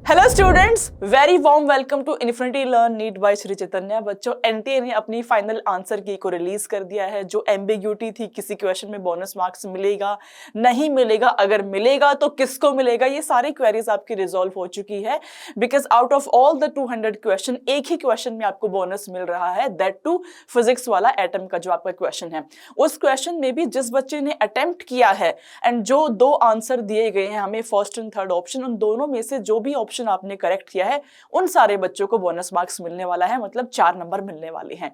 Hello students, very warm welcome to Infinity Learn NEET by Shri Chaitanya. बच्चों, NTA ने अपनी final answer की को रिलीज कर दिया है। जो एम्बिग्यूटी थी, किसी क्वेश्चन में बोनस मार्क्स मिलेगा नहीं मिलेगा, अगर मिलेगा तो किसको मिलेगा, ये सारी क्वेरीज आपकी रिजॉल्व हो चुकी है। Because out of all the 200 question एक ही क्वेश्चन में आपको बोनस मिल रहा है, दैट टू फिजिक्स वाला एटम का जो आपका क्वेश्चन है। उस क्वेश्चन में भी जिस बच्चे ने अटेम्प्ट किया है एंड जो दो आंसर दिए गए हैं हमें, फर्स्ट एंड थर्ड ऑप्शन, उन दोनों में से जो भी ऑप्शन आपने करेक्ट किया है उन सारे बच्चों को बोनस मार्क्स मिलने वाला है, मतलब 4 नंबर मिलने वाले हैं।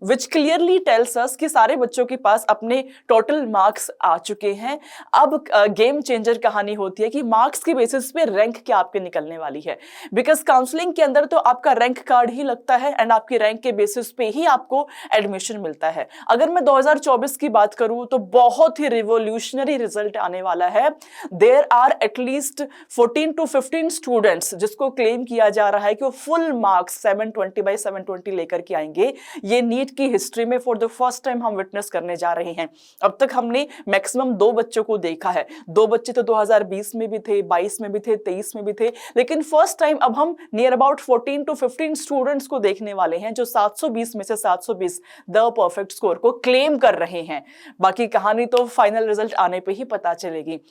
विच क्लियरली टेल्स अस कि सारे बच्चों के पास अपने टोटल मार्क्स आ चुके हैं। अब गेम चेंजर कहानी होती है कि मार्क्स के बेसिस पे रैंक क्या आपके निकलने वाली है। बिकॉज काउंसलिंग के अंदर तो आपका रैंक कार्ड ही लगता है एंड आपकी रैंक के बेसिस पे ही आपको एडमिशन मिलता है। अगर मैं 2024 की बात करूं तो बहुत ही रिवोल्यूशनरी रिजल्ट आने वाला है। There are at least 14 to 15 students जिसको क्लेम किया जा रहा है कि वो फुल मार्क्स 720/720 लेकर के आएंगे। ये नीट की हिस्ट्री में फॉर द फर्स्ट टाइम हम विटनेस करने जा रहे हैं। अब तक हमने मैक्सिमम 2 बच्चों को देखा है। 2 बच्चे तो 2020 में भी थे, 22 में भी थे, 23 में भी थे, लेकिन फर्स्ट टाइम अब हम नियर अबाउट 14 to 15 स्टूडेंट्स को देखने वाले हैं जो 720 में से 720 द परफेक्ट स्कोर को क्लेम कर रहे हैं। बाकी कहानी तो फाइनल रिजल्ट आने पे ही पता चलेगी।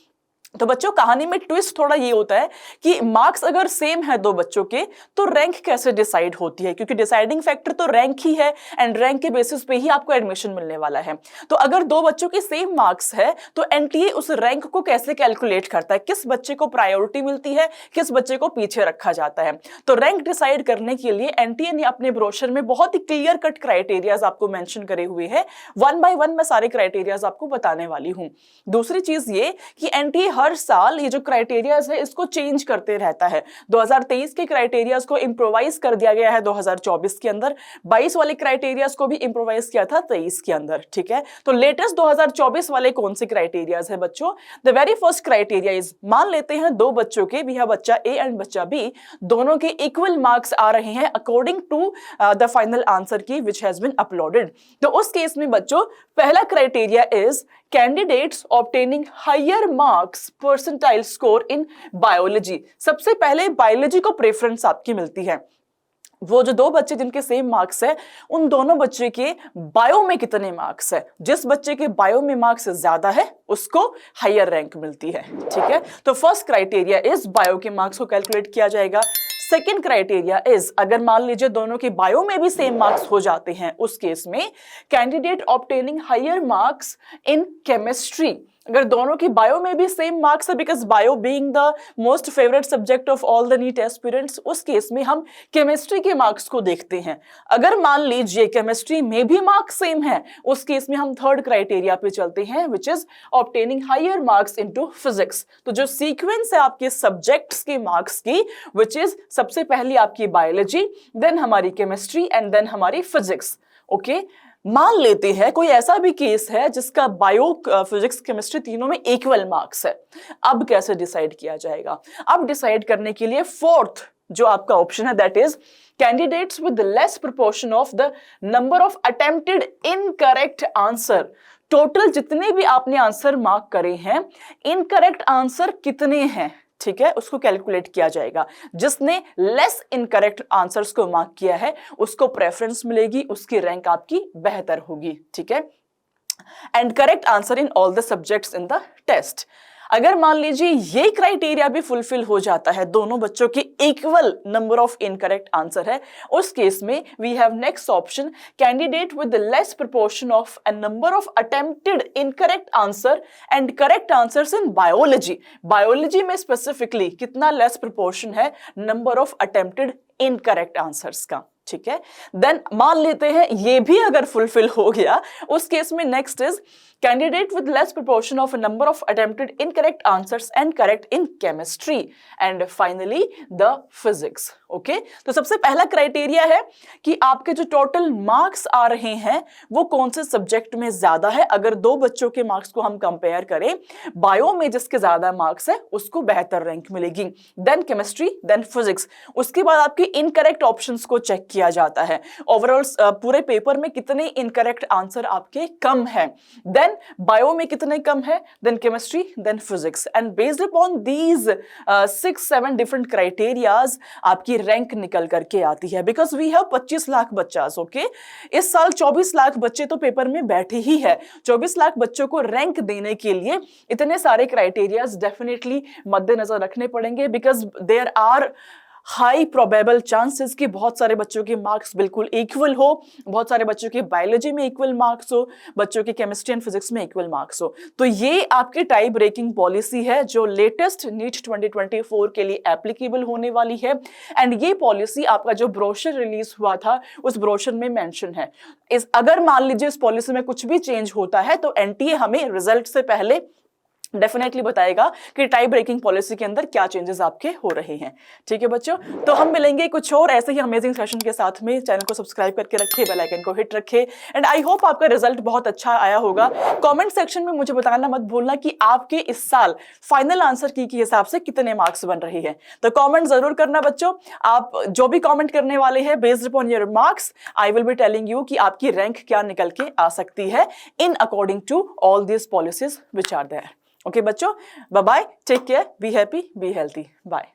तो बच्चों, कहानी में ट्विस्ट थोड़ा ये होता है कि मार्क्स अगर सेम है 2 बच्चों के तो रैंक कैसे डिसाइड होती है, क्योंकि डिसाइडिंग फैक्टर तो रैंक ही है एंड रैंक के बेसिस पे ही आपको एडमिशन मिलने वाला है। तो अगर 2 बच्चों के सेम मार्क्स है तो एनटीए उस रैंक को कैसे कैलकुलेट करता है, किस बच्चे को प्रायोरिटी मिलती है, किस बच्चे को पीछे रखा जाता है। तो रैंक डिसाइड करने के लिए एनटीए ने अपने ब्रोशर में बहुत ही क्लियर कट क्राइटेरियाज आपको मेंशन करे हुए हैं। 1 by 1 मैं सारे क्राइटेरियाज आपको बताने वाली हूं। दूसरी चीज ये कि एनटीए हर साल ये जो क्राइटेरियाज है इसको चेंज करते रहता है। 2023 के क्राइटेरियाज को इंप्रोवाइज कर दिया गया है 2024 के अंदर, 22 वाले क्राइटेरियाज को भी इंप्रोवाइज किया था 23 के अंदर। ठीक है, तो लेटेस्ट 2024 वाले कौन से क्राइटेरियाज है बच्चों? The very first criteria is, मान लेते हैं 2 बच्चों के, भी है बच्चा ए एंड बच्चा बी, दोनों के इक्वल मार्क्स आ रहे हैं according to the final answer key which has been uploaded. तो उस केस में बच्चों पहला criteria is candidates obtaining higher marks percentile score in biology. सबसे पहले बायोलॉजी को प्रेफरेंस आपकी मिलती है। वो जो 2 बच्चे जिनके सेम मार्क्स है उन दोनों बच्चे के बायो में कितने मार्क्स है, जिस बच्चे के बायो में मार्क्स ज्यादा है उसको हायर रैंक मिलती है। ठीक है, तो फर्स्ट क्राइटेरिया इज बायो के मार्क्स को कैलकुलेट किया जाएगा। सेकेंड क्राइटेरिया इज, अगर मान लीजिए दोनों के बायो में भी सेम मार्क्स हो जाते हैं उस केस में candidate obtaining higher marks in chemistry. अगर दोनों की बायो में भी सेम मार्क्स है, because bio being the most favourite subject of all the NEET aspirants, उस केस में हम केमिस्ट्री के मार्क्स को देखते हैं। अगर मान लीजिए केमिस्ट्री में भी मार्क्स सेम है, उस केस में हम थर्ड क्राइटेरिया पे चलते हैं which is obtaining higher marks into physics. तो जो सीक्वेंस है आपके सब्जेक्ट्स के मार्क्स की, विच इज सबसे पहली आपकी बायोलॉजी, देन हमारी केमिस्ट्री एंड देन हमारी फिजिक्स। ओके, मान लेते हैं कोई ऐसा भी केस है जिसका बायो, फिजिक्स, केमिस्ट्री तीनों में इक्वल मार्क्स है। अब कैसे डिसाइड किया जाएगा? अब डिसाइड करने के लिए फोर्थ जो आपका ऑप्शन है that is candidates with less proportion of the number of attempted incorrect answer. Total जितने भी आपने आंसर मार्क करे हैं, इनकरेक्ट आंसर कितने हैं, ठीक है, उसको कैलकुलेट किया जाएगा। जिसने लेस इनकरेक्ट आंसर्स को मार्क किया है उसको प्रेफरेंस मिलेगी, उसकी रैंक आपकी बेहतर होगी। ठीक है, and correct answer in all the subjects in the test. अगर मान लीजिए ये क्राइटेरिया भी फुलफिल हो जाता है, दोनों बच्चों के equal number of incorrect answer है, उस केस में we have next option candidate with less proportion of a number of attempted incorrect answer and correct answers in biology. Biology में स्पेसिफिकली कितना लेस प्रोपोर्शन है number of attempted incorrect answers का। ठीक है, then मान लेते हैं ये भी अगर फुलफिल हो गया, उस केस में next is candidate with less proportion of number of attempted incorrect answers and correct in chemistry and finally the physics. Okay, तो सबसे पहला क्राइटेरिया है कि आपके जो टोटल मार्क्स आ रहे हैं वो कौन से सब्जेक्ट में ज्यादा है। अगर 2 बच्चों के मार्क्स को हम कंपेयर करें, बायो में जिसके ज्यादा मार्क्स है उसको बेहतर रैंक मिलेगी, देन केमिस्ट्री, देन फिजिक्स। उसके बाद आपके इनकरेक्ट ऑप्शंस को चेक किया जाता है, ओवरऑल पूरे पेपर में कितने इनकरेक्ट आंसर आपके कम है, देन देन बायो में कितने कम है, then chemistry, then physics, and based upon these 6-7 different criterias आपकी रैंक निकल करके आती है, बिकॉज वी हैव 25 लाख बच्चास, ओके। इस साल 24 लाख बच्चे तो पेपर में बैठे ही है। 24 लाख बच्चों को रैंक देने के लिए इतने सारे क्राइटेरियाज डेफिनेटली मद्देनजर रखने पड़ेंगे, because there are high probable chances कि बहुत सारे बच्चों के मार्क्स बिल्कुल इक्वल हो, बहुत सारे बच्चों के बायोलॉजी में इक्वल मार्क्स हो, बच्चों के केमिस्ट्री एंड फिजिक्स में इक्वल मार्क्स हो। तो ये आपकी टाई ब्रेकिंग पॉलिसी है जो लेटेस्ट नीट 2024 के लिए एप्लीकेबल होने वाली है, एंड ये पॉलिसी आपका जो ब्रोशर रिलीज हुआ था उस ब्रोशर में मेंशन है। अगर मान लीजिए इस पॉलिसी में कुछ भी चेंज होता है तो एनटीए हमें रिजल्ट से पहले डेफिनेटली बताएगा कि टाई ब्रेकिंग पॉलिसी के अंदर क्या चेंजेस आपके हो रहे हैं। ठीक है बच्चों, तो हम मिलेंगे कुछ और ऐसे ही अमेजिंग सेशन के साथ में। चैनल को सब्सक्राइब करके रखे, बेल आइकन को हिट रखे, एंड आई होप आपका रिजल्ट बहुत अच्छा आया होगा। कमेंट सेक्शन में मुझे बताना मत भूलना कि आपके इस साल फाइनल आंसर की के हिसाब से कितने मार्क्स बन रहे हैं। तो कॉमेंट जरूर करना बच्चों। आप जो भी कॉमेंट करने वाले हैं based upon your marks I will be telling you कि आपकी रैंक क्या निकल के आ सकती है in according to all these policies which are there. Okay, बच्चों, bye bye, take care, be happy, be healthy, bye.